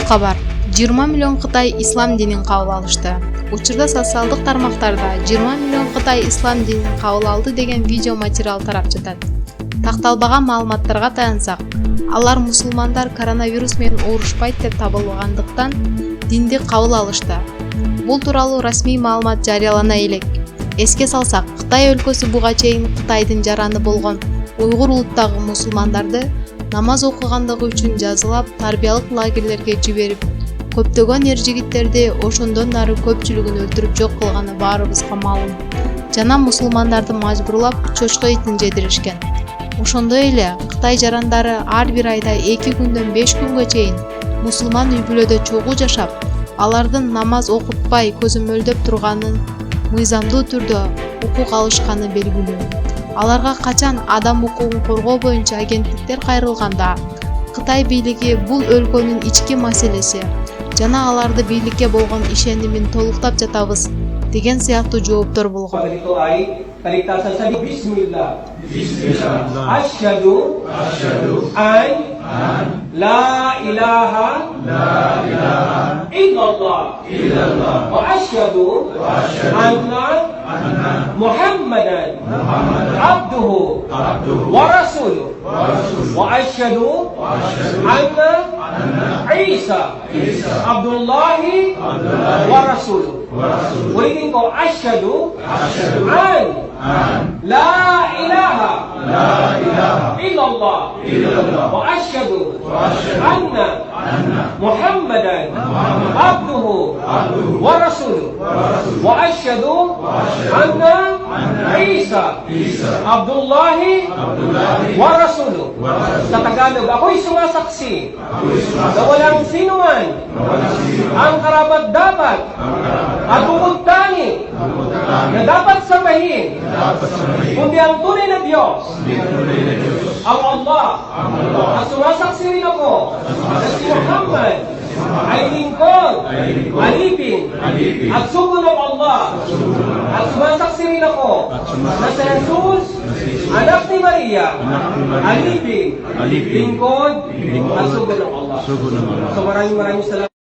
кабар. 20 миллион Кытай ислам динин кабыл алышты. Учурда социалдык тармактарда 20 миллион Кытай ислам динин кабыл алды деген видео материал тарап жатат. Такталбаган маалыматтарга таянсак, алар мусулмандар коронавирус менен оорушпайт деп табылгандыктан динди кабыл алышты. Бул тууралуу расмий маалымат жарыялана элек. Эске салсак, Кытай өлкөсү буга чейин Кытайдын жараны болгон уйгур улуттагы мусулмандарды намаз окугандыгы үчүн жазалап, тарбиялык лагерлерге жиберип, көптөгөн эр-жигиттерди ошондон нары көпчүлүгүн өлтүрүп жок кылганы баарыбызга маалым. Жана мусулмандарды мажбурлап, чочко этин жедиришкен. Ошондой эле Кытай жарандары ар бир айда 2 күндөн 5 күнгө чейин мусулман үй-бүлөдө чогуу жашап, алардын намаз окутпай көзөмөлдөп турганын мыйзамдуу түрдө укук алышканы белгилүү. Аларга качан адам укугун коргоо боюнча агенттиктер кайрылганда, Кытай бийлиги бул өлкөнүн ички маселеси жана аларды бийликке болгон ишенимин толуктап жатабыз деген сыяктуу жооптор болгон. لا إله إلا الله وأشهد أن محمدا عبده ورسوله وأشهد أن عيسى عبد الله ورسوله وإنكم أشهد أن لا إله إلا الله وأشهد أن محمدا عبده ورسوله وأشهد أن عيسى عبد الله ورسوله. Sa Tagalog, ako'y sumasaksi na walang sinuman ang karapat-dapat at bukod-tangi na dapat sambahin kundi ang tunay na Diyos, ang Allah. At sumasaksi rin ako na si Muhammad ay lingkod, alipin, at sugo ng Allah. At sumasaksi rin ako na si Jesus, anak ni Maria, alipin, lingkod, at sugo ng Allah. So maraming salamat.